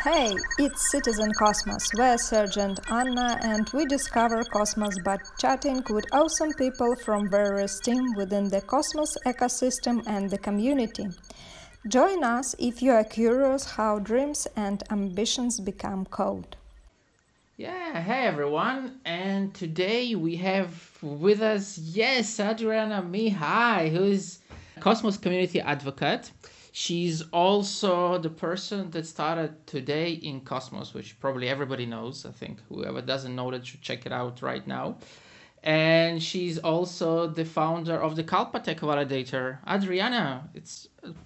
Hey, it's Citizen Cosmos. We're Sergeant Anna and we discover Cosmos by chatting with awesome people from various teams within the Cosmos ecosystem and the community. Join us if you are curious how dreams and ambitions become code. Yeah, hey everyone, and today we have with us, yes, Adriana Mihai, who is Cosmos community advocate. She's also the person that started today in Cosmos, which probably everybody knows. I think whoever doesn't know that should check it out right now. And she's also the founder of the KalpaTech validator. Adriana,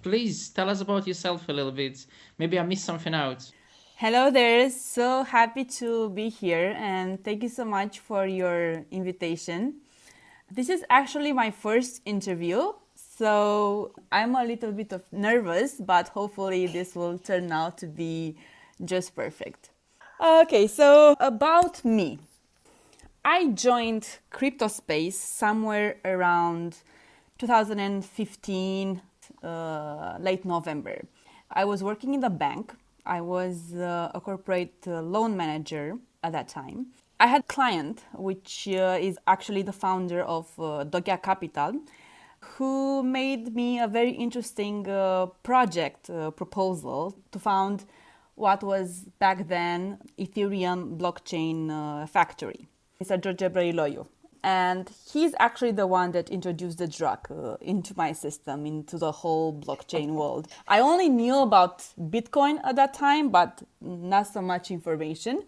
please tell us about yourself a little bit. Maybe I missed something out. Hello there, so happy to be here and thank you so much for your invitation. This is actually my first interview, so I'm a little bit of nervous, but hopefully this will turn out to be just perfect. Okay, so about me. I joined crypto space somewhere around 2015, late November. I was working in the bank. I was a corporate loan manager at that time. I had a client, which is actually the founder of Gaia Capital, who made me a very interesting project proposal to found what was back then Ethereum blockchain factory. Mr. George Brailoiu. And he's actually the one that introduced the drug into my system, into the whole blockchain world. I only knew about Bitcoin at that time, but not so much information.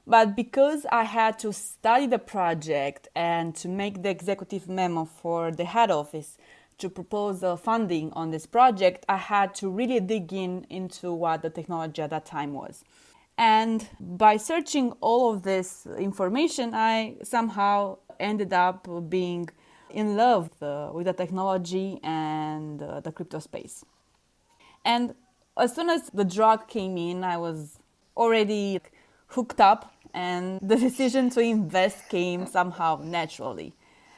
But because I had to study the project and to make the executive memo for the head office to propose funding on this project, I had to really dig into what the technology at that time was. And by searching all of this information, I somehow ended up being in love with the technology and the crypto space. And as soon as the drug came in, I was already hooked up, and the decision to invest came somehow naturally.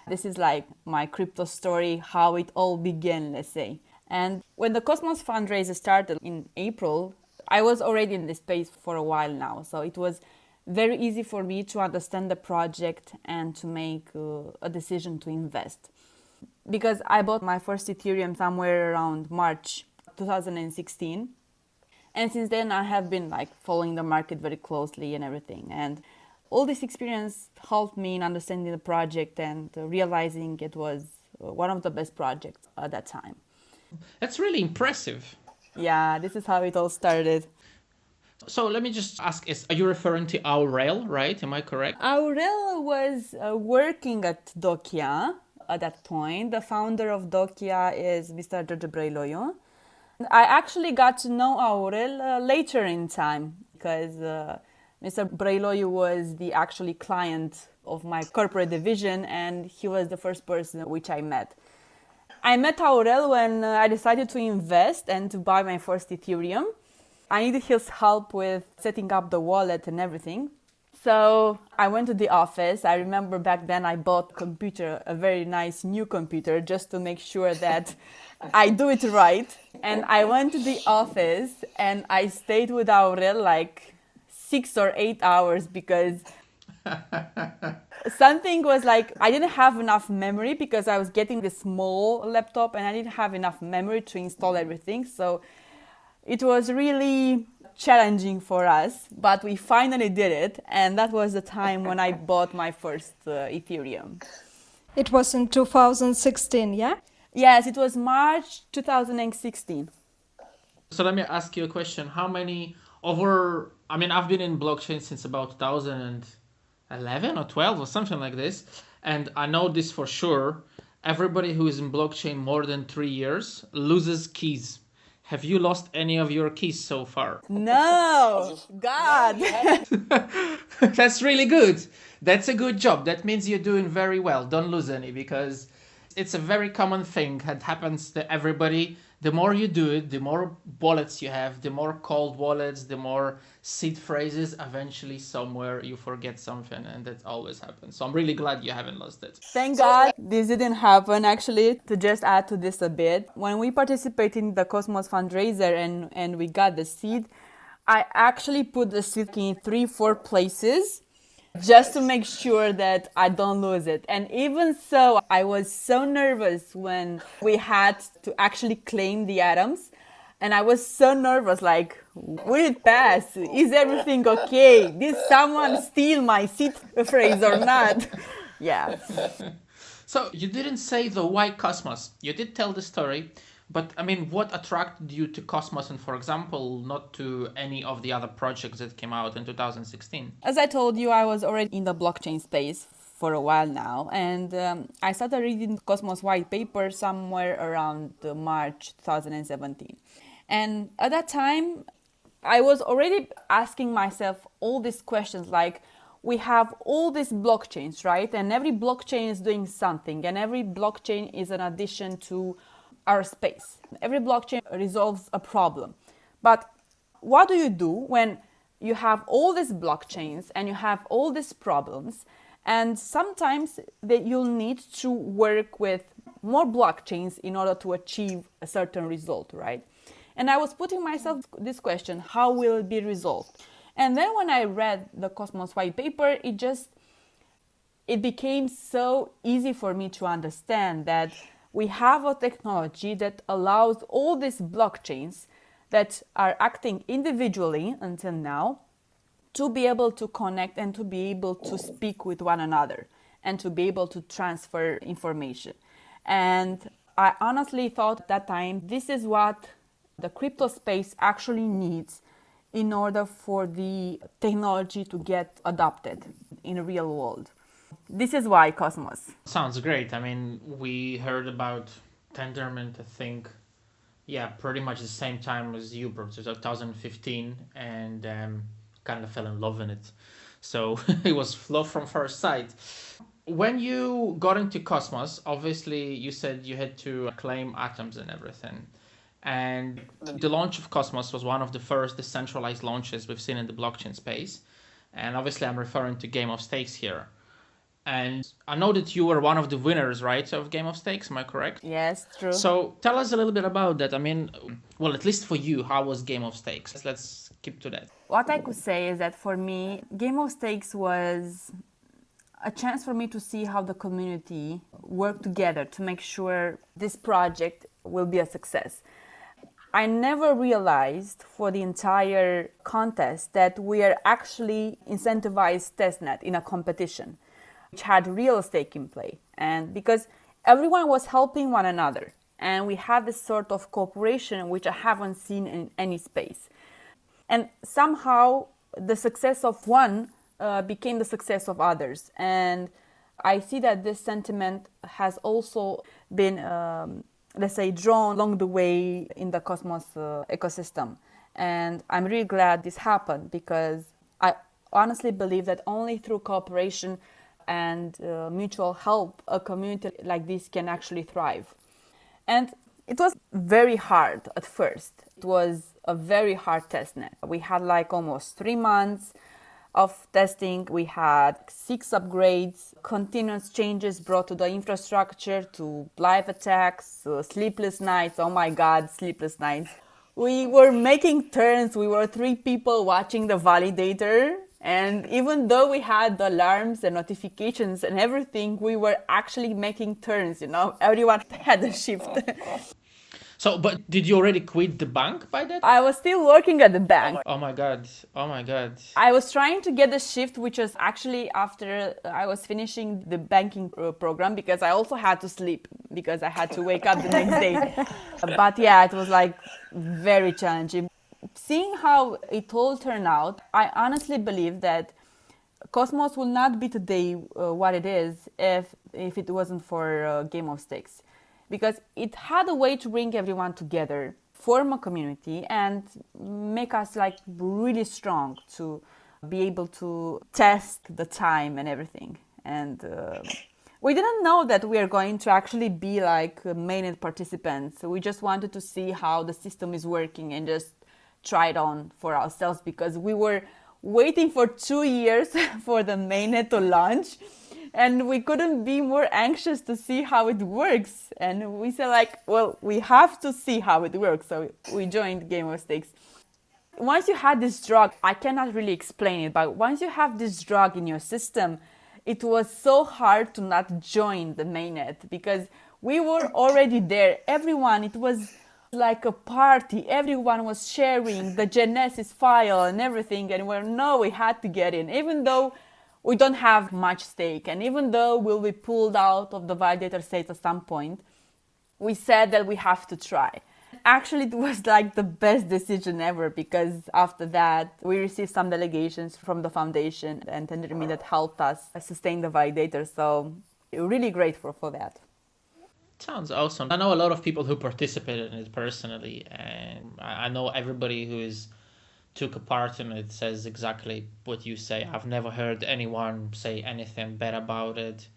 This is like my crypto story, how it all began, let's say. And when the Cosmos fundraiser started in April, I was already in this space for a while now, so it was very easy for me to understand the project and to make a decision to invest. Because I bought my first Ethereum somewhere around March 2016. And since then I have been following the market very closely and everything. And all this experience helped me in understanding the project and realizing it was one of the best projects at that time. That's really impressive. Yeah, this is how it all started. So let me just ask, are you referring to Aurel, right? Am I correct? Aurel was working at Dokia at that point. The founder of Dokia is Mr. George Brailoiu. I actually got to know Aurel later in time because Mr. Brailoiu was the actually client of my corporate division and he was the first person which I met. I met Aurel when I decided to invest and to buy my first Ethereum. I needed his help with setting up the wallet and everything. So I went to the office. I remember back then I bought a computer, a very nice new computer, just to make sure that I do it right. And I went to the office and I stayed with Aurel 6 or 8 hours because something was I didn't have enough memory because I was getting this small laptop and I didn't have enough memory to install everything. So it was really challenging for us, but we finally did it. And that was the time when I bought my first Ethereum. It was in 2016, yeah? Yes, it was March 2016. So let me ask you a question. How many I've been in blockchain since about 2011 or 12 or something like this. And I know this for sure. Everybody who is in blockchain more than 3 years loses keys. Have you lost any of your keys so far? No, God. That's really good. That's a good job. That means you're doing very well. Don't lose any because it's a very common thing that happens to everybody. The more you do it, the more wallets you have, the more cold wallets, the more seed phrases. Eventually, somewhere you forget something, and that always happens. So I'm really glad you haven't lost it. Thank God this didn't happen, actually. To just add to this a bit, when we participated in the Cosmos fundraiser and we got the seed, I actually put the seed in 3-4 places just to make sure that I don't lose it. And even so, I was so nervous when we had to actually claim the atoms. And I was so nervous, like, will it pass? Is everything okay? Did someone steal my seed phrase or not? Yeah. So you didn't say the why Cosmos. You did tell the story, but I mean, what attracted you to Cosmos and, for example, not to any of the other projects that came out in 2016? As I told you, I was already in the blockchain space for a while now, and I started reading Cosmos white paper somewhere around March 2017. And at that time, I was already asking myself all these questions like, we have all these blockchains, right? And every blockchain is doing something, and every blockchain is an addition to our space. Every blockchain resolves a problem. But what do you do when you have all these blockchains and you have all these problems, and sometimes that you'll need to work with more blockchains in order to achieve a certain result, right? And I was putting myself this question, how will it be resolved? And then when I read the Cosmos white paper, it became so easy for me to understand that we have a technology that allows all these blockchains that are acting individually until now to be able to connect and to be able to speak with one another and to be able to transfer information. And I honestly thought at that time, this is what the crypto space actually needs in order for the technology to get adopted in the real world. This is why Cosmos. Sounds great. I mean, we heard about Tendermint, I think, pretty much the same time as you, bro. So 2015, and kind of fell in love in it. So it was love from first sight. When you got into Cosmos, obviously you said you had to claim atoms and everything. And the launch of Cosmos was one of the first decentralized launches we've seen in the blockchain space. And obviously I'm referring to Game of Stakes here. And I know that you were one of the winners, right, of Game of Stakes, am I correct? Yes, true. So tell us a little bit about that. I mean, well, at least for you, how was Game of Stakes? Let's keep to that. What I could say is that for me, Game of Stakes was a chance for me to see how the community worked together to make sure this project will be a success. I never realized for the entire contest that we are actually incentivized testnet in a competition, which had real stake in play. And because everyone was helping one another, and we had this sort of cooperation which I haven't seen in any space. And somehow the success of one became the success of others. And I see that this sentiment has also been let's say, drawn along the way in the Cosmos ecosystem. And I'm really glad this happened because I honestly believe that only through cooperation and mutual help, a community like this can actually thrive. And it was very hard at first. It was a very hard testnet. We had like almost 3 months of testing. We had 6 upgrades, continuous changes brought to the infrastructure, to live attacks, sleepless nights. Oh my God, sleepless nights. We were making turns. We were 3 people watching the validator. And even though we had the alarms and notifications and everything, we were actually making turns, everyone had a shift. So, but did you already quit the bank by that? I was still working at the bank. Oh my God. Oh my God. I was trying to get the shift, which was actually after I was finishing the banking program, because I also had to sleep because I had to wake up the next day. But yeah, it was like very challenging. Seeing how it all turned out, I honestly believe that Cosmos will not be today what it is if it wasn't for Game of Stakes. Because it had a way to bring everyone together, form a community, and make us like really strong to be able to test the time and everything. And we didn't know that we are going to actually be like mainnet participants. So we just wanted to see how the system is working and just try it on for ourselves, because we were waiting for 2 years for the mainnet to launch. And we couldn't be more anxious to see how it works. And we said like, well, we have to see how it works. So we joined Game of Stakes. Once you had this drug, I cannot really explain it, but once you have this drug in your system, it was so hard to not join the mainnet because we were already there. Everyone, it was like a party. Everyone was sharing the Genesis file and everything, and we had to get in, even though we don't have much stake, and even though we'll be pulled out of the validator state at some point, we said that we have to try. Actually, it was like the best decision ever because after that, we received some delegations from the foundation and Tendermint that helped us sustain the validator. So really grateful for that. Sounds awesome. I know a lot of people who participated in it personally, and I know everybody who is took a part in it says exactly what you say. I've never heard anyone say anything bad about it.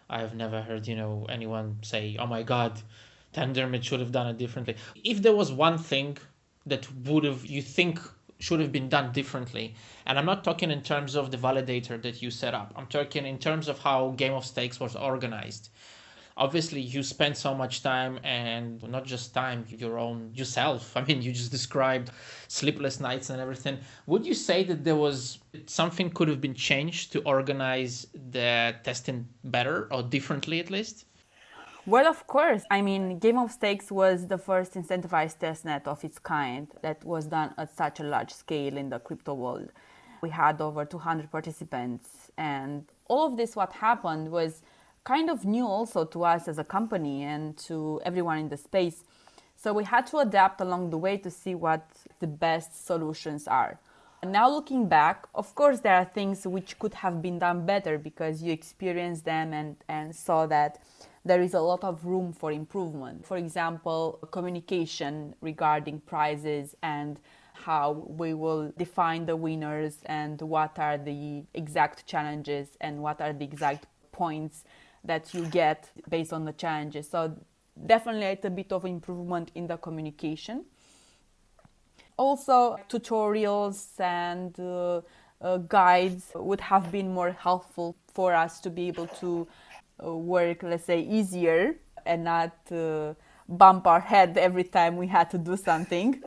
I've never heard, anyone say, "Oh my God, Tendermint should have done it differently." If there was one thing that you think should have been done differently, and I'm not talking in terms of the validator that you set up, I'm talking in terms of how Game of Stakes was organized. Obviously, you spend so much time, and not just time, yourself. I mean, you just described sleepless nights and everything. Would you say that there was something could have been changed to organize the testing better or differently at least? Well, of course. I mean, Game of Stakes was the first incentivized testnet of its kind that was done at such a large scale in the crypto world. We had over 200 participants, and all of this, what happened was kind of new also to us as a company and to everyone in the space. So we had to adapt along the way to see what the best solutions are. And now looking back, of course, there are things which could have been done better because you experienced them and saw that there is a lot of room for improvement. For example, communication regarding prizes and how we will define the winners and what are the exact challenges and what are the exact points that you get based on the challenges. So definitely a bit of improvement in the communication. Also, tutorials and guides would have been more helpful for us to be able to work, let's say, easier and not bump our head every time we had to do something.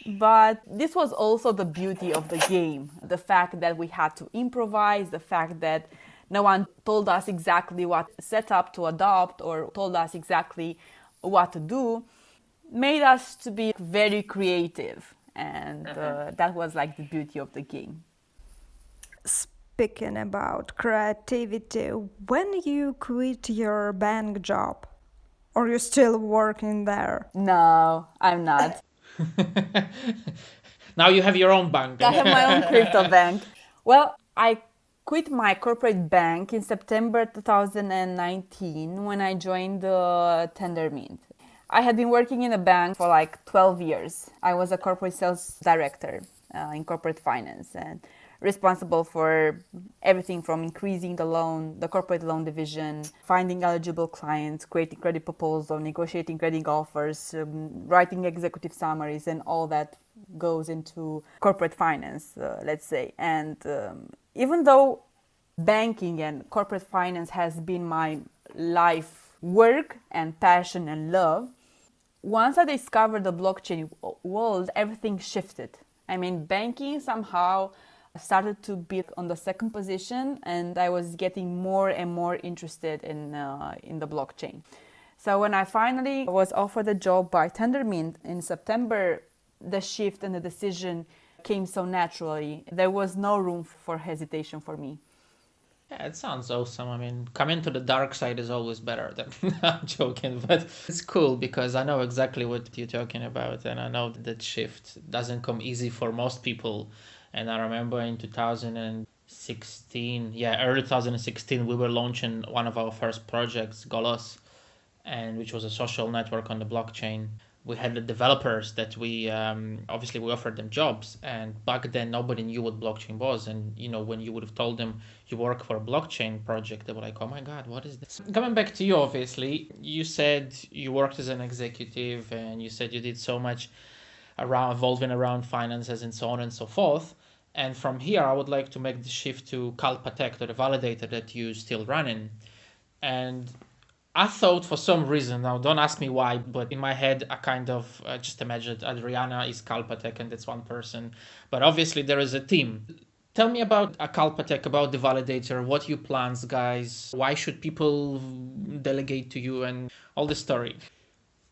But this was also the beauty of the game, the fact that we had to improvise, the fact that no one told us exactly what setup to adopt or told us exactly what to do, made us to be very creative. And that was like the beauty of the game. Speaking about creativity, when you quit your bank job, or you're still working there? No, I'm not. Now you have your own bank. I have my own crypto bank. Well, I quit my corporate bank in September 2019 when I joined Tendermint. I had been working in a bank for like 12 years. I was a corporate sales director in corporate finance and responsible for everything from increasing the corporate loan division, finding eligible clients, creating credit proposals, negotiating credit offers, writing executive summaries, and all that goes into corporate finance, let's say. And even though banking and corporate finance has been my life work and passion and love, once I discovered the blockchain world, everything shifted. I mean, banking somehow started to be on the second position, and I was getting more and more interested in the blockchain. So when I finally was offered a job by Tendermint in September, the shift and the decision came so naturally. There was no room for hesitation for me. Yeah, it sounds awesome. I mean, coming to the dark side is always better than I'm joking, but it's cool because I know exactly what you're talking about, and I know that shift doesn't come easy for most people. And I remember in 2016, early 2016, we were launching one of our first projects, Golos, and which was a social network on the blockchain. We had the developers that we obviously we offered them jobs, and back then nobody knew what blockchain was. And when you would have told them you work for a blockchain project, they were like, "Oh my God, what is this?" Coming back to you, obviously, you said you worked as an executive, and you said you did so much evolving around finances and so on and so forth. And from here, I would like to make the shift to KalpaTech, to the validator that you're still running. And I thought for some reason, now don't ask me why, but in my head I kind of just imagined Adriana is KalpaTech and that's one person. But obviously there is a team. Tell me about a KalpaTech, about the validator, what your plans, guys. Why should people delegate to you and all the story?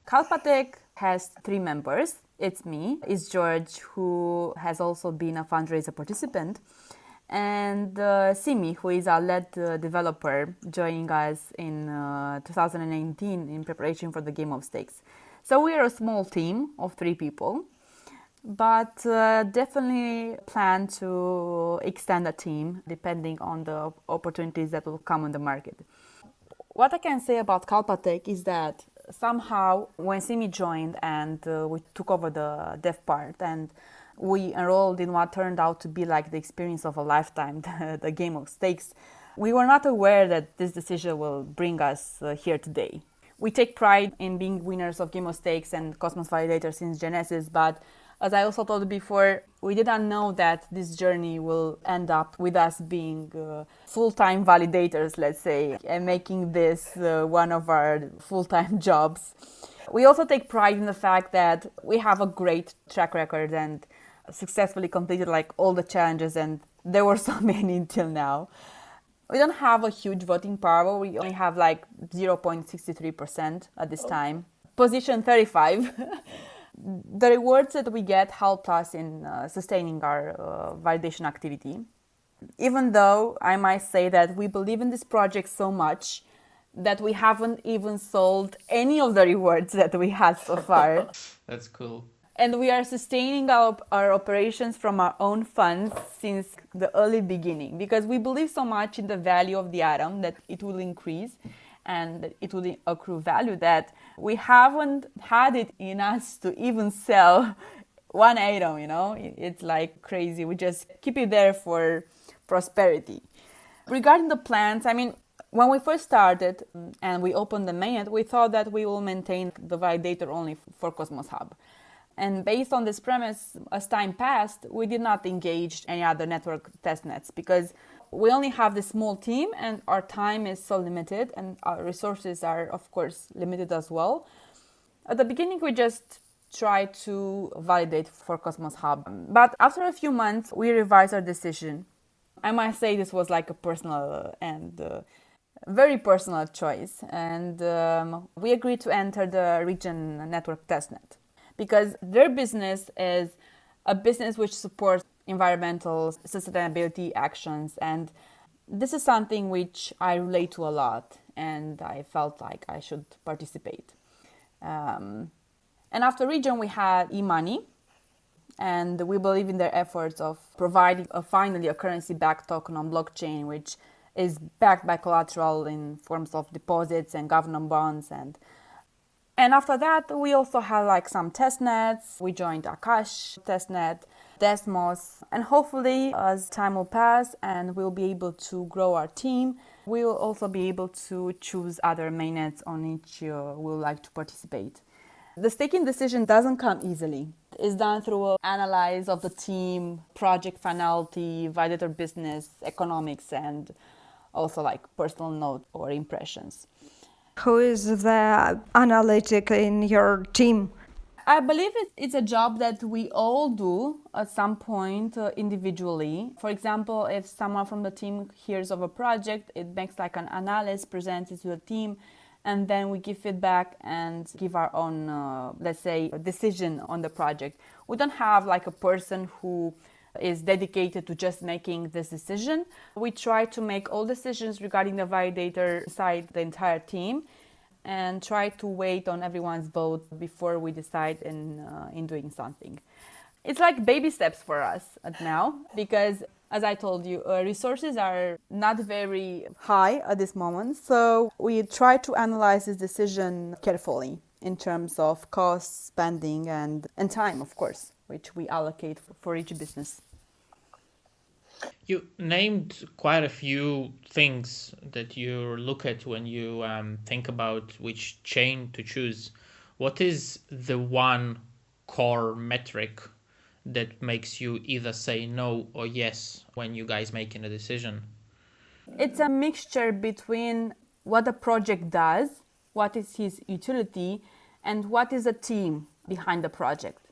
KalpaTech has 3 members. It's me, it's George, who has also been a fundraiser participant, and Simi, who is our lead developer, joining us in 2019 in preparation for the Game of Stakes. So we are a small team of 3 people, but definitely plan to extend the team depending on the opportunities that will come on the market. What I can say about KalpaTech is that somehow when Simi joined and we took over the dev part and we enrolled in what turned out to be like the experience of a lifetime, the Game of Stakes, we were not aware that this decision will bring us here today. We take pride in being winners of Game of Stakes and Cosmos Validator since Genesis, but as I also told before, we didn't know that this journey will end up with us being full-time validators, let's say, and making this one of our full-time jobs. We also take pride in the fact that we have a great track record and successfully completed like all the challenges, and there were so many until now. We don't have a huge voting power. We only have like 0.63% at this time. Position 35. The rewards that we get help us in sustaining our validation activity. Even though I might say that we believe in this project so much that we haven't even sold any of the rewards that we had so far. That's cool. And we are sustaining our operations from our own funds since the early beginning because we believe so much in the value of the atom that it will increase and it will accrue value that we haven't had it in us to even sell one atom, you know? It's like crazy. We just keep it there for prosperity. Regarding the plans, I mean, when we first started and we opened the mainnet, we thought that we will maintain the validator only for Cosmos Hub. And based on this premise, as time passed, we did not engage any other network testnets because we only have this small team and our time is so limited and our resources are, of course, limited as well. At the beginning, we just tried to validate for Cosmos Hub. But after a few months, we revised our decision. I might say this was like a personal and very personal choice. And we agreed to enter the region network testnet because their business is a business which supports environmental sustainability actions, and this is something which I relate to a lot and I felt like I should participate. And after region we had eMoney, and we believe in their efforts of providing finally a currency-backed token on blockchain which is backed by collateral in forms of deposits and government bonds. And after that, we also had like some testnets. We joined Akash testnet, Desmos, and hopefully as time will pass and we'll be able to grow our team, we will also be able to choose other mainnets on which we would like to participate. The staking decision doesn't come easily. It's done through an analysis of the team, project finality, validator business, economics, and also like personal note or impressions. Who is the analytic in your team? I believe it's a job that we all do at some point individually. For example, if someone from the team hears of a project, it makes like an analysis, presents it to the team, and then we give feedback and give our own, let's say, decision on the project. We don't have like a person who is dedicated to just making this decision. We try to make all decisions regarding the validator side, the entire team, and try to wait on everyone's vote before we decide in doing something. It's like baby steps for us now because, as I told you, resources are not very high at this moment. So we try to analyze this decision carefully in terms of cost, spending, and time, of course, which we allocate for each business. You named quite a few things that you look at when you think about which chain to choose. What is the one core metric that makes you either say no or yes when you guys making a decision? It's a mixture between what the project does what is his utility, and what is the team behind the project.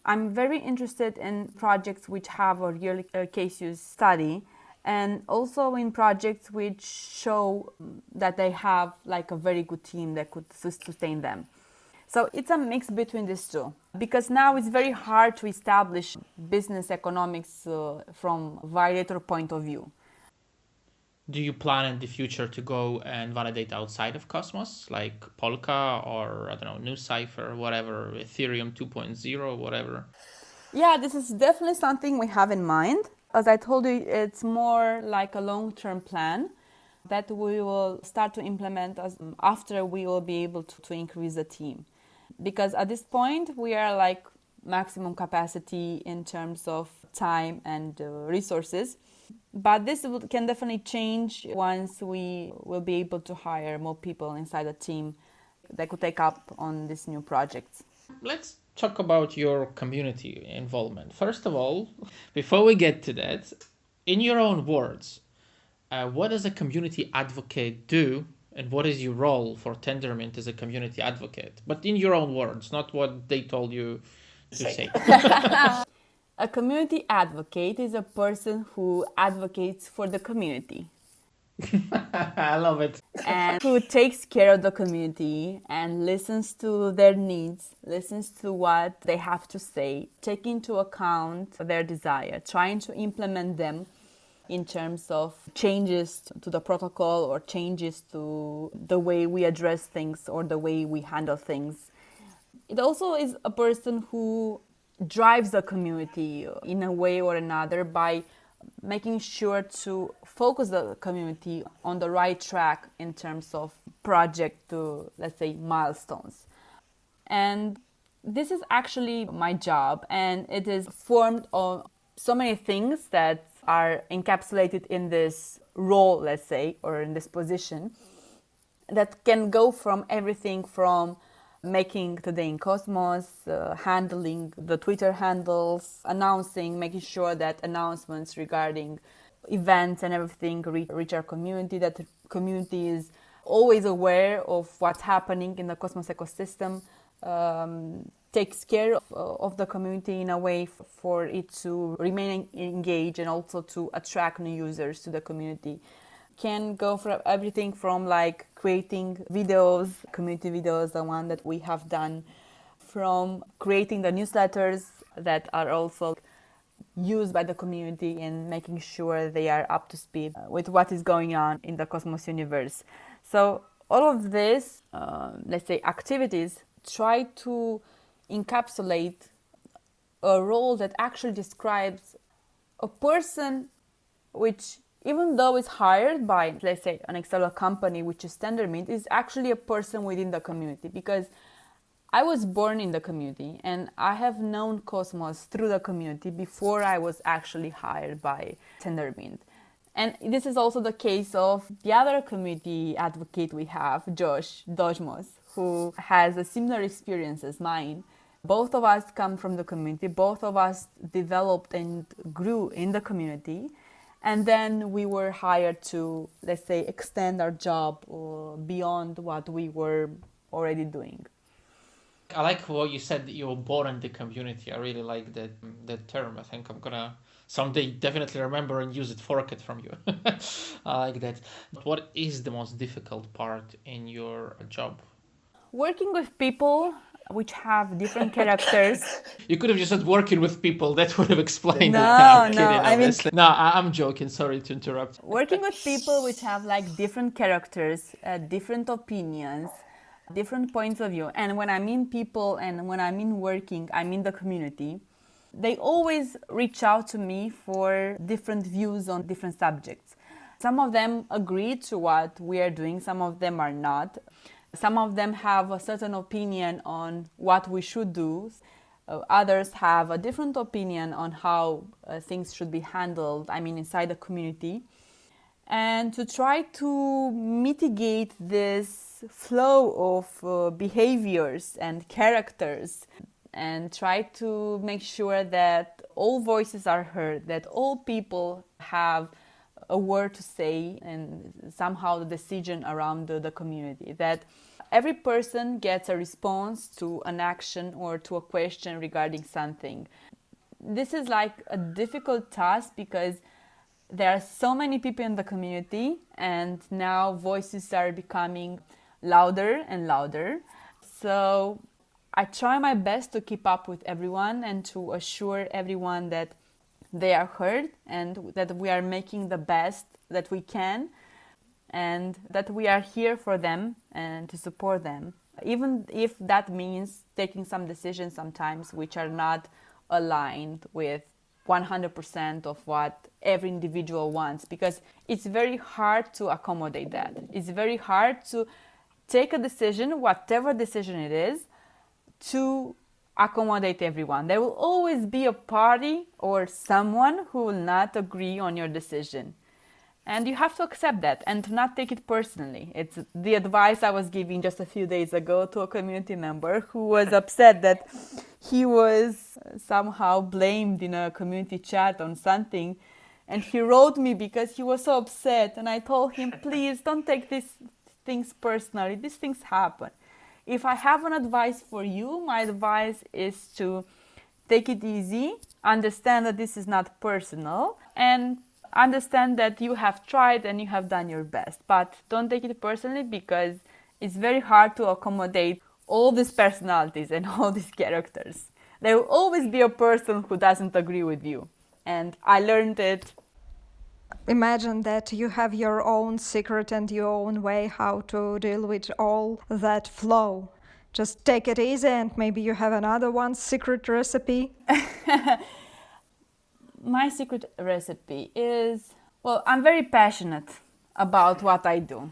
I'm very interested in projects which have a real case use study, and also in projects which show that they have like a very good team that could sustain them. So it's a mix between these two, because now it's very hard to establish business economics from validator point of view. Do you plan in the future to go and validate outside of Cosmos, like Polka or, I don't know, New Cipher, whatever, Ethereum 2.0, whatever? Yeah, this is definitely something we have in mind. As I told you, it's more like a long-term plan that we will start to implement after we will be able to increase the team. Because at this point, we are like maximum capacity in terms of time and resources. But this can definitely change once we will be able to hire more people inside the team that could take up on these new projects. Let's talk about your community involvement. First of all, before we get to that, in your own words, what does a community advocate do, and what is your role for Tendermint as a community advocate? But in your own words, not what they told you to say. A community advocate is a person who advocates for the community. I love it. And who takes care of the community and listens to their needs, listens to what they have to say, take into account their desire, trying to implement them in terms of changes to the protocol or changes to the way we address things or the way we handle things. It also is a person who drives the community in a way or another by making sure to focus the community on the right track in terms of project to, let's say, milestones. And this is actually my job, and it is formed of so many things that are encapsulated in this role, let's say, or in this position, that can go from everything from making Today in Cosmos, handling the Twitter handles, announcing, making sure that announcements regarding events and everything reach our community, that the community is always aware of what's happening in the Cosmos ecosystem, takes care of the community in a way for it to remain engaged and also to attract new users to the community. Can go for everything from like creating videos, community videos, the one that we have done, from creating the newsletters that are also used by the community and making sure they are up to speed with what is going on in the Cosmos universe. So all of this, let's say, activities try to encapsulate a role that actually describes a person which, even though it's hired by, let's say, an external company, which is Tendermint, is actually a person within the community. Because I was born in the community and I have known Cosmos through the community before I was actually hired by Tendermint. And this is also the case of the other community advocate we have, Josh Dojmos, who has a similar experience as mine. Both of us come from the community, both of us developed and grew in the community. And then we were hired to, let's say, extend our job beyond what we were already doing. I like what you said, that you were born in the community. I really like that term. I think I'm gonna someday definitely remember and use it, fork it from you. I like that. But what is the most difficult part in your job? Working with people which have different characters. You could have just said working with people. That would have explained it. I'm joking. Sorry to interrupt. Working with people which have like different characters, different opinions, different points of view. And when I mean people and when I mean working, I mean the community. They always reach out to me for different views on different subjects. Some of them agree to what we are doing, some of them are not. Some of them have a certain opinion on what we should do. Others have a different opinion on how things should be handled, inside the community. And to try to mitigate this flow of behaviors and characters and try to make sure that all voices are heard, that all people have a word to say and somehow the decision around the community, that every person gets a response to an action or to a question regarding something. This is like a difficult task because there are so many people in the community, and now voices are becoming louder and louder. So I try my best to keep up with everyone and to assure everyone that they are heard and that we are making the best that we can and that we are here for them and to support them, even if that means taking some decisions sometimes which are not aligned with 100% of what every individual wants, because it's very hard to accommodate that. It's very hard to take a decision, whatever decision it is, to accommodate everyone. There will always be a party or someone who will not agree on your decision. And you have to accept that and to not take it personally. It's the advice I was giving just a few days ago to a community member who was upset that he was somehow blamed in a community chat on something. And he wrote me because he was so upset. And I told him, please don't take these things personally. These things happen. If I have an advice for you, my advice is to take it easy, understand that this is not personal, and understand that you have tried and you have done your best. But don't take it personally because it's very hard to accommodate all these personalities and all these characters. There will always be a person who doesn't agree with you. And I learned it. Imagine that you have your own secret and your own way how to deal with all that flow. Just take it easy and maybe you have another one secret recipe. My secret recipe is, well, I'm very passionate about what I do.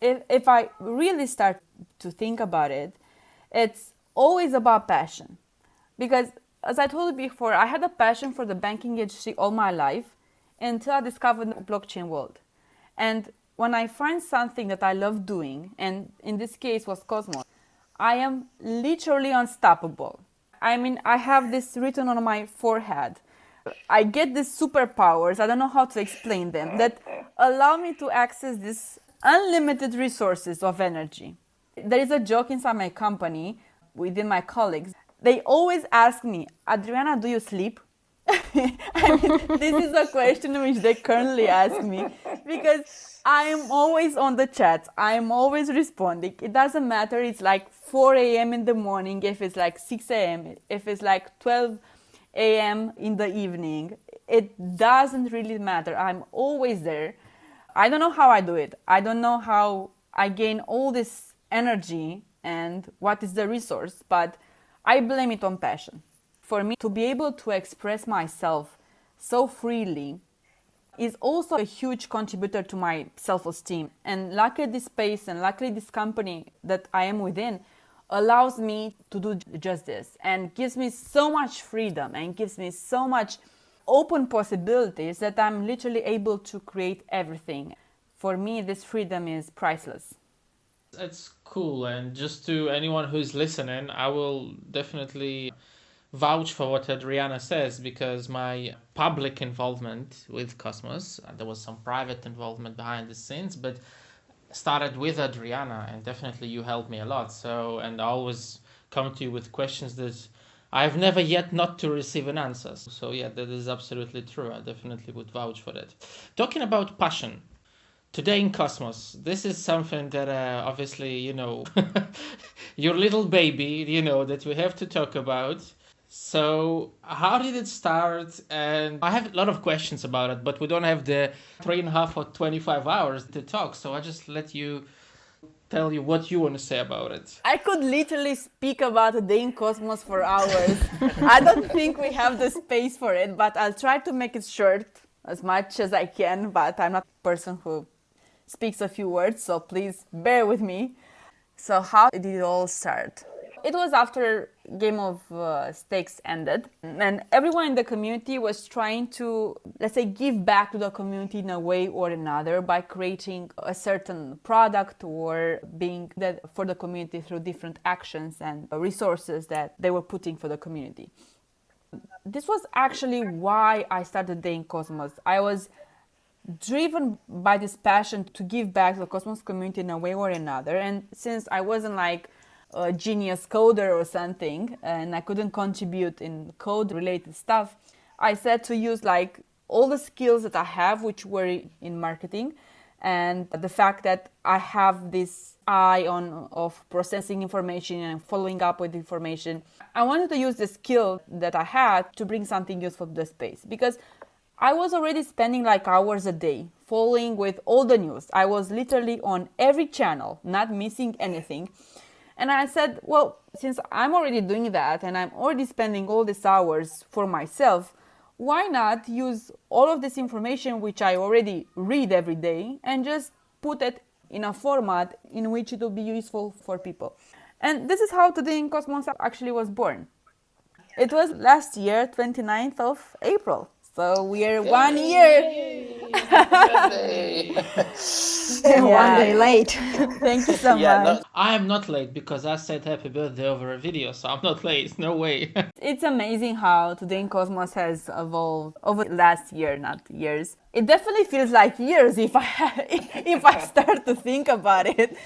If I really start to think about it, it's always about passion. Because as I told you before, I had a passion for the banking industry all my life until I discovered the blockchain world. And when I find something that I love doing, and in this case was Cosmos, I am literally unstoppable. I mean, I have this written on my forehead. I get these superpowers, I don't know how to explain them, that allow me to access these unlimited resources of energy. There is a joke inside my company, within my colleagues. They always ask me, Adriana, do you sleep? I mean, this is a question which they currently ask me because I am always on the chat. I am always responding. It doesn't matter. It's like 4 a.m. in the morning, if it's like 6 a.m., if it's like 12 a.m. in the evening. It doesn't really matter. I'm always there. I don't know how I do it. I don't know how I gain all this energy and what is the resource, but I blame it on passion. For me, to be able to express myself so freely is also a huge contributor to my self-esteem. And luckily this space and luckily this company that I am within allows me to do just this and gives me so much freedom and gives me so much open possibilities that I'm literally able to create everything. For me, this freedom is priceless. That's cool. And just to anyone who's listening, I will definitely vouch for what Adriana says, because my public involvement with Cosmos, there was some private involvement behind the scenes, but started with Adriana, and definitely you helped me a lot. So, and I always come to you with questions that I've never yet not to receive an answer. So yeah, that is absolutely true. I definitely would vouch for that. Talking about passion, today in Cosmos, this is something that obviously, your little baby, that we have to talk about. So how did it start? And I have a lot of questions about it, but we don't have the 3.5 or 25 hours to talk. So I just let you tell you what you want to say about it. I could literally speak about a day in Cosmos for hours. I don't think we have the space for it, but I'll try to make it short as much as I can, but I'm not a person who speaks a few words, so please bear with me. So how did it all start? It was after Game of Stakes ended, and everyone in the community was trying to, let's say, give back to the community in a way or another by creating a certain product or being there for the community through different actions and resources that they were putting for the community. This was actually why I started Day in Cosmos. I was driven by this passion to give back to the Cosmos community in a way or another. And since I wasn't like a genius coder or something, and I couldn't contribute in code related stuff, I said to use like all the skills that I have, which were in marketing, and the fact that I have this eye on of processing information and following up with information. I wanted to use the skill that I had to bring something useful to the space, because I was already spending like hours a day following with all the news. I was literally on every channel, not missing anything. And I said, well, since I'm already doing that and I'm already spending all these hours for myself, why not use all of this information which I already read every day and just put it in a format in which it will be useful for people. And this is how Today in Cosmos actually was born. It was last year, 29th of April. So we are 1 year. One day late. Thank you so much. I am not late because I said happy birthday over a video, so I'm not late. No way. It's amazing how Today in Cosmos has evolved over the last year, not years. It definitely feels like years if I start to think about it.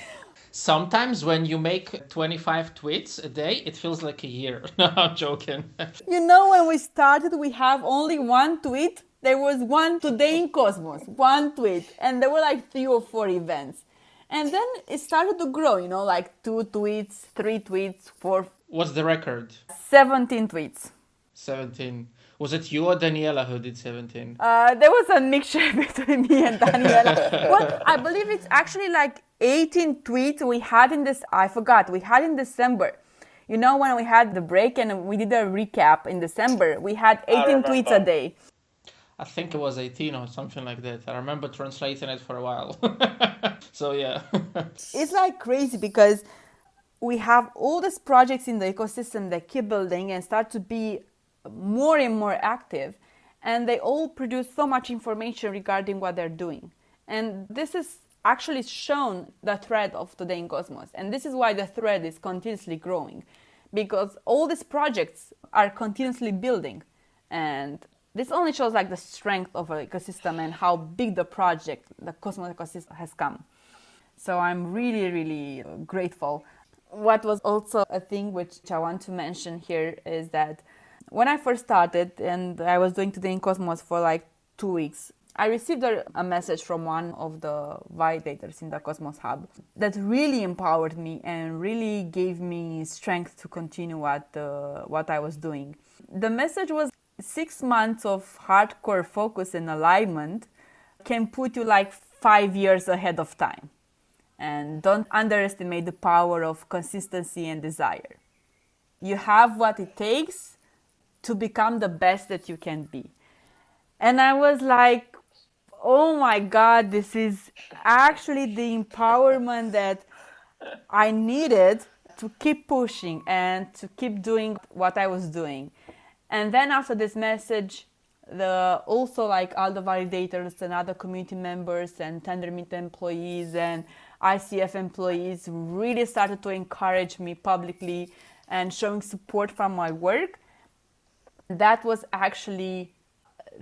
Sometimes when you make 25 tweets a day, it feels like a year. No, I'm joking. You know, when we started, we have only one tweet. There was one Today in Cosmos, one tweet, and there were like 3 or 4 events. And then it started to grow, you know, like 2 tweets, 3 tweets, 4. What's the record? 17 tweets. 17. Was it you or Daniela who did 17? There was a mixture between me and Daniela. Well, I believe it's actually like 18 tweets we had in this, I forgot, we had in December. You know, when we had the break and we did a recap in December, we had 18 tweets a day. I think it was 18 or something like that. I remember translating it for a while. So yeah. It's like crazy because we have all these projects in the ecosystem that keep building and start to be more and more active, and they all produce so much information regarding what they're doing. And this is actually shown the thread of Today in Cosmos. And this is why the thread is continuously growing, because all these projects are continuously building. And this only shows like the strength of an ecosystem and how big the project, the Cosmos ecosystem has come. So I'm really, really grateful. What was also a thing which I want to mention here is that when I first started and I was doing Today in Cosmos for like 2 weeks, I received a message from one of the validators in the Cosmos Hub that really empowered me and really gave me strength to continue what I was doing. The message was 6 months of hardcore focus and alignment can put you like 5 years ahead of time. And don't underestimate the power of consistency and desire. You have what it takes to become the best that you can be. And I was like, oh my God, this is actually the empowerment that I needed to keep pushing and to keep doing what I was doing. And then after this message, also like all the validators and other community members and Tendermint employees and ICF employees really started to encourage me publicly and showing support from my work. That was actually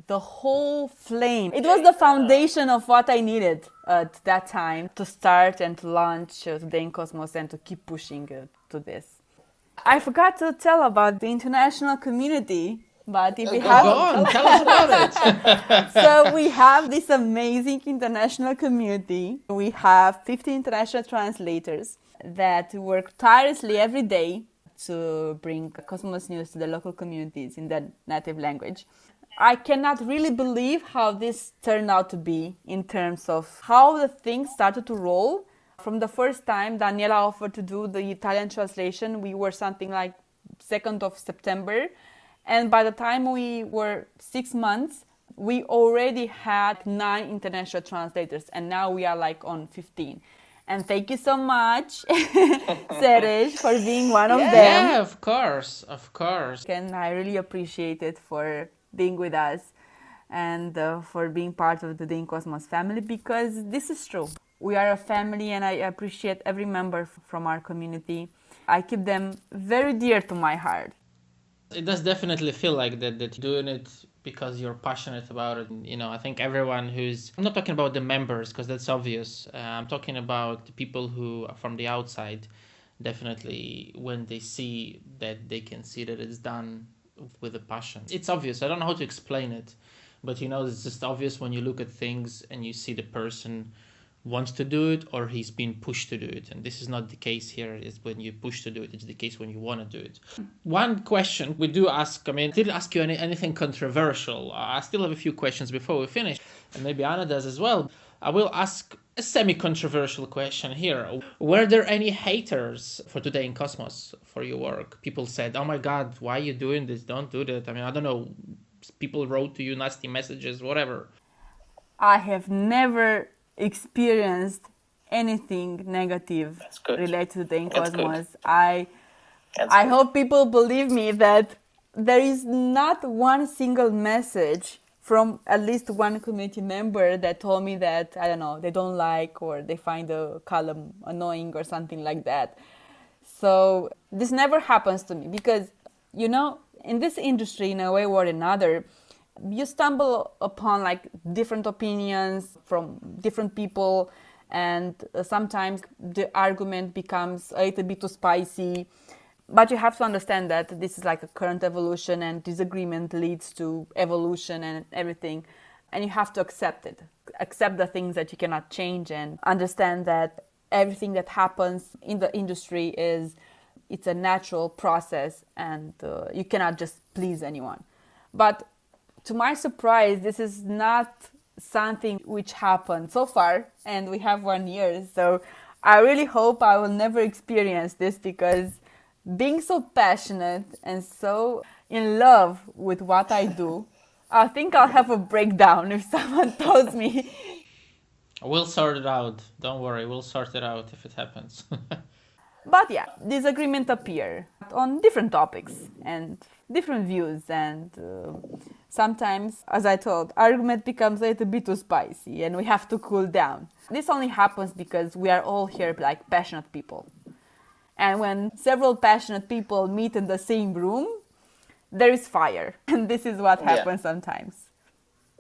the whole flame. It was the foundation of what I needed at that time to start and to launch Today in Cosmos and to keep pushing to this. I forgot to tell about the international community, but if we have... Go on, tell us about it. So we have this amazing international community. We have 50 international translators that work tirelessly every day to bring Cosmos news to the local communities in their native language. I cannot really believe how this turned out to be in terms of how the things started to roll. From the first time Daniela offered to do the Italian translation, we were something like 2nd of September. And by the time we were 6 months, we already had 9 international translators. And now we are like on 15. And thank you so much, Serge, for being one of them. Yeah, of course. And I really appreciate it for being with us and for being part of the Today in Cosmos family, because this is true. We are a family and I appreciate every member from our community. I keep them very dear to my heart. It does definitely feel like that you're doing it because you're passionate about it. I think everyone I'm not talking about the members because that's obvious. I'm talking about the people who are from the outside. Definitely, when they see that, they can see that it's done with a passion. It's obvious. I don't know how to explain it, but it's just obvious when you look at things and you see the person wants to do it or he's being pushed to do it. And this is not the case here. It's when you push to do it. It's the case when you want to do it. One question we do ask, I didn't ask you anything controversial. I still have a few questions before we finish, and maybe Anna does as well. I will ask a semi-controversial question here. Were there any haters for Today in Cosmos for your work? People said, oh my God, why are you doing this? Don't do that. I don't know. People wrote to you nasty messages, whatever. I have never experienced anything negative related to Today in Cosmos. I hope people believe me that there is not one single message from at least one community member that told me that, I don't know, they don't like or they find the column annoying or something like that. So this never happens to me because, in this industry, in a way or another, you stumble upon different opinions from different people, and sometimes the argument becomes a little bit too spicy. But you have to understand that this is a current evolution, and disagreement leads to evolution and everything. And you have to accept it. Accept the things that you cannot change, and understand that everything that happens in the industry it's a natural process, and you cannot just please anyone. But to my surprise, this is not something which happened so far, and we have 1 year. So I really hope I will never experience this, because being so passionate and so in love with what I do, I think I'll have a breakdown if someone tells me. We'll sort it out. Don't worry, we'll sort it out if it happens. But yeah, disagreement appear on different topics and different views, and sometimes, as I told, argument becomes a little bit too spicy and we have to cool down. This only happens because we are all here passionate people. And when several passionate people meet in the same room, there is fire. And this is what happens sometimes.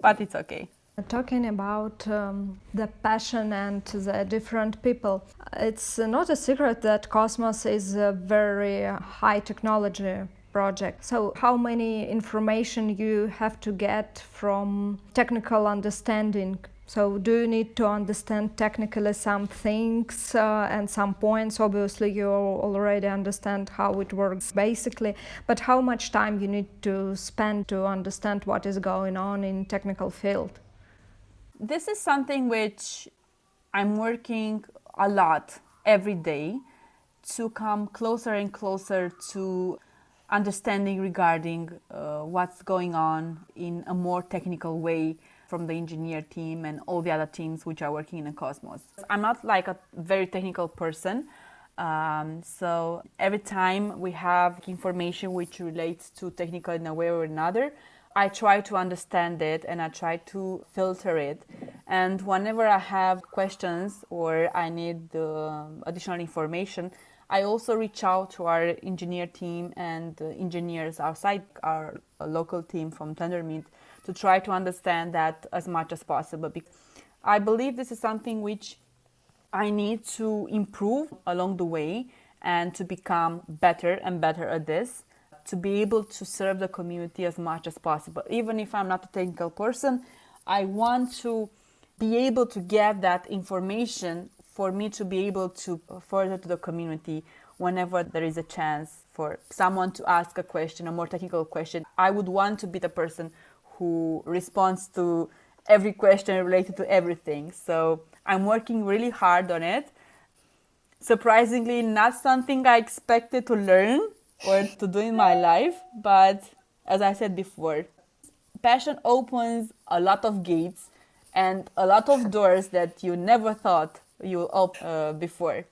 But it's okay. Talking about the passion and the different people, it's not a secret that Cosmos is a very high technology project. So how many information you have to get from technical understanding? So do you need to understand technically some things and some points? Obviously you already understand how it works basically, but how much time you need to spend to understand what is going on in technical field? This is something which I'm working a lot every day to come closer and closer to understanding regarding what's going on in a more technical way from the engineer team and all the other teams which are working in Cosmos. I'm not a very technical person, so every time we have information which relates to technical in a way or another, I try to understand it and I try to filter it. And whenever I have questions or I need additional information, I also reach out to our engineer team and engineers outside our local team from Tendermint to try to understand that as much as possible. I believe this is something which I need to improve along the way and to become better and better at this, to be able to serve the community as much as possible. Even if I'm not a technical person, I want to be able to get that information for me to be able to further to the community whenever there is a chance for someone to ask a question, a more technical question. I would want to be the person who responds to every question related to everything. So I'm working really hard on it. Surprisingly, not something I expected to learn or to do in my life, but as I said before, passion opens a lot of gates and a lot of doors that you never thought you would open before.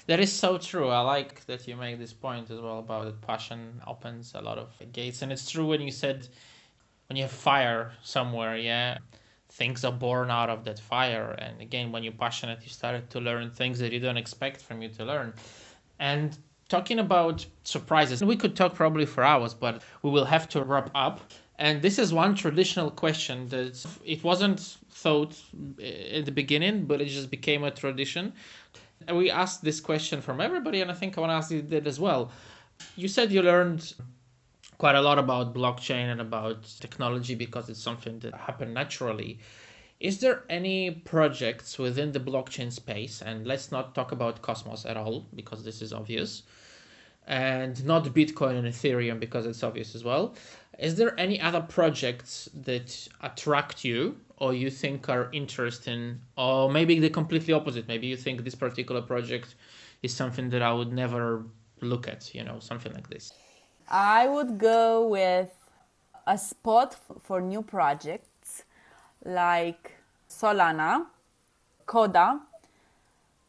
That is so true. I like that you make this point as well about that passion opens a lot of gates. And it's true when you said when you have fire somewhere, yeah, things are born out of that fire. And again, when you're passionate, you start to learn things that you don't expect from you to learn. And talking about surprises, we could talk probably for hours, but we will have to wrap up. And this is one traditional question that it wasn't thought at the beginning, but it just became a tradition. And we asked this question from everybody, and I think I want to ask you that as well. You said you learned quite a lot about blockchain and about technology because it's something that happened naturally. Is there any projects within the blockchain space, and let's not talk about Cosmos at all because this is obvious, and not Bitcoin and Ethereum because it's obvious as well. Is there any other projects that attract you or you think are interesting, or maybe the completely opposite? Maybe you think this particular project is something that I would never look at, something like this. I would go with a spot for new projects like Solana, Coda,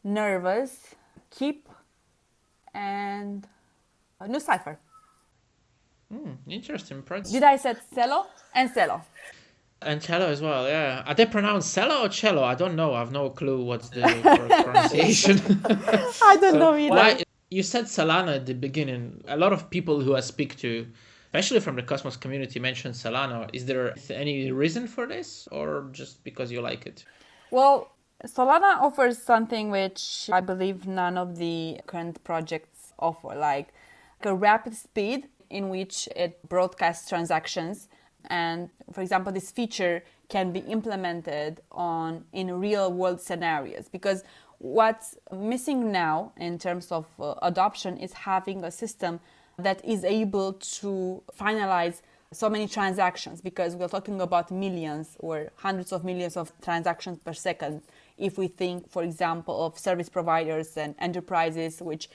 Nervous, Keep, and New Cipher. Interesting project. Did I say Celo and Celo? And cello as well, yeah. Are they pronounced cello or cello? I don't know. I have no clue what's the pronunciation. I don't know either. You said Solana at the beginning. A lot of people who I speak to, especially from the Cosmos community, mention Solana. Is there any reason for this, or just because you like it? Well, Solana offers something which I believe none of the current projects offer, like a rapid speed in which it broadcasts transactions. And for example, this feature can be implemented in real world scenarios, because what's missing now in terms of adoption is having a system that is able to finalize so many transactions, because we're talking about millions or hundreds of millions of transactions per second. If we think, for example, of service providers and enterprises which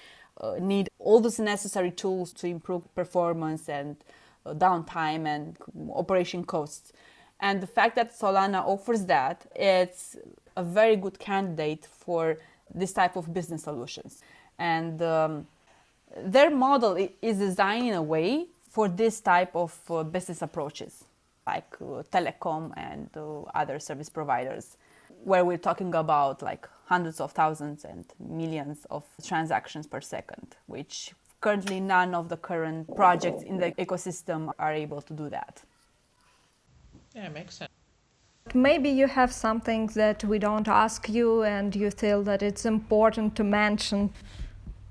need all those necessary tools to improve performance and downtime and operation costs. And the fact that Solana offers that, it's a very good candidate for this type of business solutions. And their model is designed in a way for this type of business approaches, like telecom and other service providers, where we're talking about like hundreds of thousands and millions of transactions per second, which currently none of the current projects in the ecosystem are able to do that. Yeah, makes sense. Maybe you have something that we don't ask you and you feel that it's important to mention.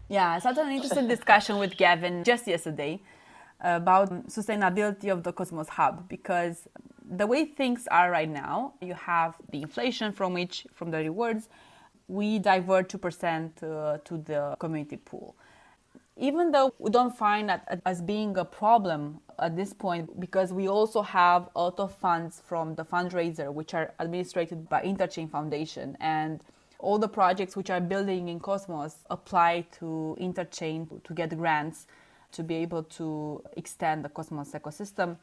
Yeah, I had an interesting discussion with Gavin just yesterday about sustainability of the Cosmos Hub, because the way things are right now, you have the inflation from the rewards, we divert 2% to the community pool. Even though we don't find that as being a problem at this point, because we also have a lot of funds from the fundraiser, which are administrated by Interchain Foundation, and all the projects which are building in Cosmos apply to Interchain to get grants to be able to extend the Cosmos ecosystem.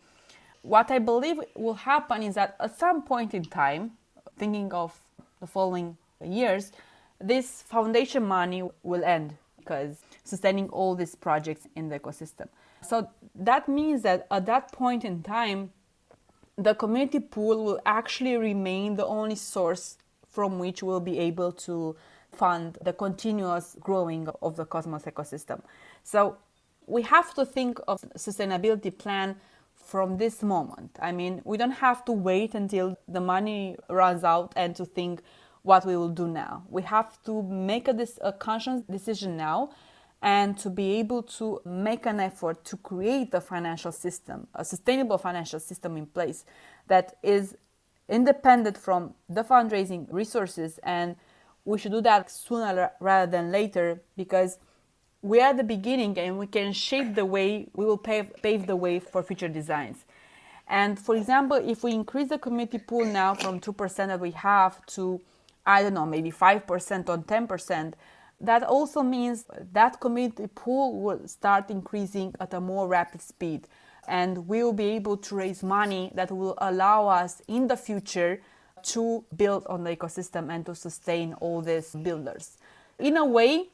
What I believe will happen is that at some point in time, thinking of the following years, this foundation money will end, because sustaining all these projects in the ecosystem. So that means that at that point in time, the community pool will actually remain the only source from which we'll be able to fund the continuous growing of the Cosmos ecosystem. So we have to think of sustainability plan from this moment. I mean, we don't have to wait until the money runs out and to think what we will do now. We have to make a conscious decision now, and to be able to make an effort to create a financial system, a sustainable financial system in place that is independent from the fundraising resources. And we should do that sooner rather than later, because we are at the beginning and we can shape the way, we will pave the way for future designs. And for example, if we increase the community pool now from 2% that we have to, I don't know, maybe 5% or 10%, that also means that community pool will start increasing at a more rapid speed. And we will be able to raise money that will allow us in the future to build on the ecosystem and to sustain all these builders. In a way,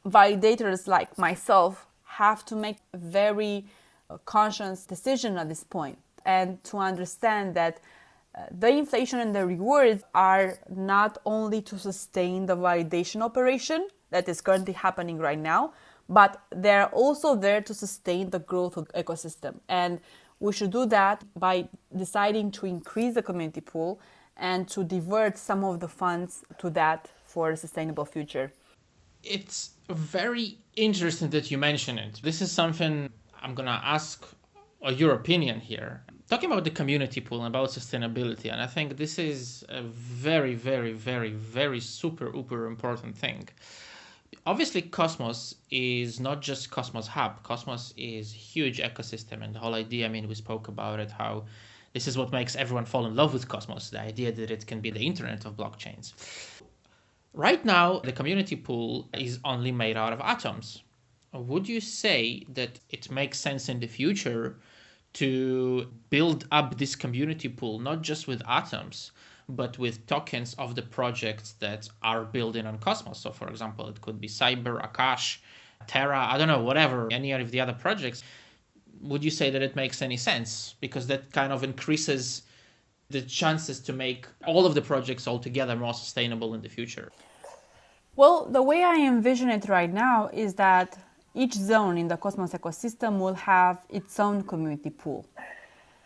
validators like myself have to make a very conscious decision at this point, and to understand that the inflation and the rewards are not only to sustain the validation operation that is currently happening right now, but they're also there to sustain the growth of the ecosystem. And we should do that by deciding to increase the community pool and to divert some of the funds to that for a sustainable future. It's very interesting that you mention it. This is something I'm going to ask your opinion here. Talking about the community pool and about sustainability, and I think this is a very, very, very, very super, uber important thing. Obviously, Cosmos is not just Cosmos Hub. Cosmos is a huge ecosystem, and the whole idea, I mean, we spoke about it, how this is what makes everyone fall in love with Cosmos, the idea that it can be the internet of blockchains. Right now, the community pool is only made out of atoms. Would you say that it makes sense in the future to build up this community pool, not just with atoms, but with tokens of the projects that are building on Cosmos? So, for example, it could be Cyber, Akash, Terra, I don't know, whatever, any of the other projects. Would you say that it makes any sense? Because that kind of increases the chances to make all of the projects altogether more sustainable in the future. Well, the way I envision it right now is that each zone in the Cosmos ecosystem will have its own community pool.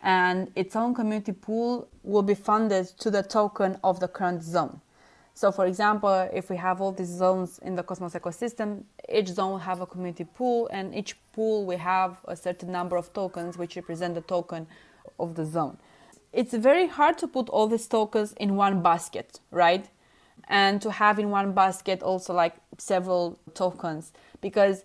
And its own community pool will be funded to the token of the current zone. So, for example, if we have all these zones in the Cosmos ecosystem, each zone will have a community pool, and each pool we have a certain number of tokens which represent the token of the zone. It's very hard to put all these tokens in one basket, right? And to have in one basket also like several tokens, because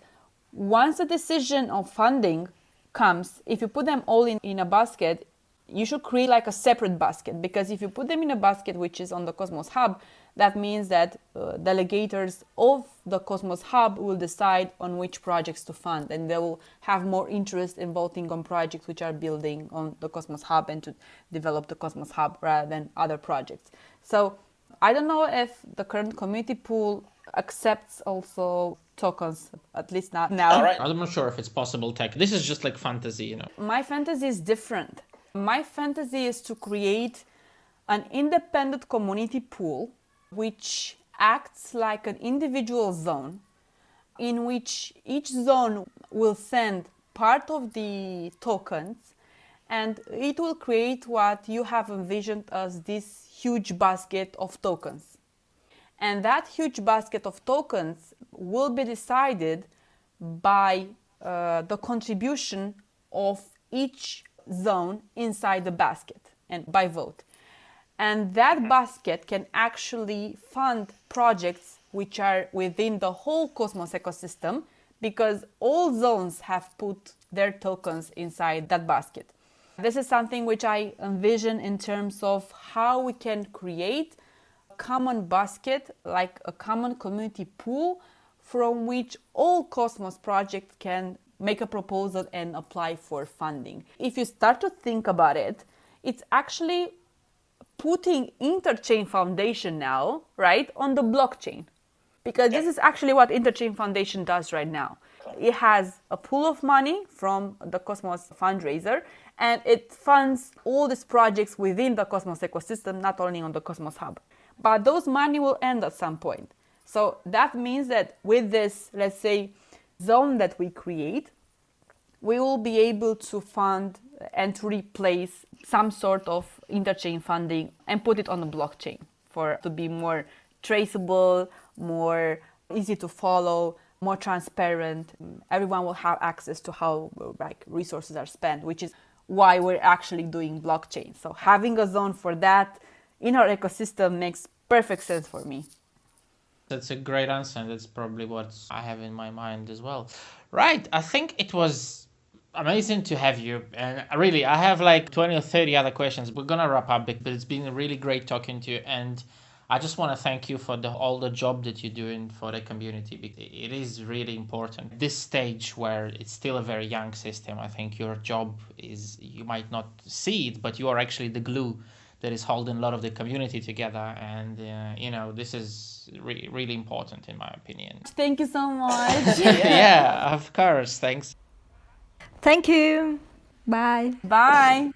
once a decision of funding comes, if you put them all in a basket, you should create like a separate basket, because if you put them in a basket which is on the Cosmos Hub, that means that delegators of the Cosmos Hub will decide on which projects to fund, and they will have more interest in voting on projects which are building on the Cosmos Hub and to develop the Cosmos Hub rather than other projects. So I don't know if the current community pool accepts also tokens, at least not now. All right. I'm not sure if it's possible tech. This is just like fantasy, you know. My fantasy is different. My fantasy is to create an independent community pool which acts like an individual zone, in which each zone will send part of the tokens, and it will create what you have envisioned as this huge basket of tokens. And that huge basket of tokens will be decided by the contribution of each zone inside the basket and by vote. And that basket can actually fund projects which are within the whole Cosmos ecosystem, because all zones have put their tokens inside that basket. This is something which I envision in terms of how we can create a common basket, like a common community pool, from which all Cosmos projects can make a proposal and apply for funding. If you start to think about it, it's actually putting Interchain Foundation now, right, on the blockchain. Because this is actually what Interchain Foundation does right now. It has a pool of money from the Cosmos fundraiser, and it funds all these projects within the Cosmos ecosystem, not only on the Cosmos Hub. But those money will end at some point. So that means that with this, let's say, zone that we create, we will be able to fund and to replace some sort of interchain funding and put it on the blockchain for to be more traceable, more easy to follow, more transparent. Everyone will have access to how resources are spent, which is why we're actually doing blockchain. So having a zone for that in our ecosystem makes perfect sense for me. That's a great answer, and that's probably what I have in my mind as well. Right, I think it was amazing to have you, and really I have like 20 or 30 other questions. We're gonna wrap up, but it's been really great talking to you, and I just want to thank you for all the job that you're doing for the community. It is really important. This stage where it's still a very young system, I think your job is, you might not see it, but you are actually the glue that is holding a lot of the community together, and this is really important in my opinion. Thank you so much. Yeah, of course. Thanks. Thank you. Bye. Bye.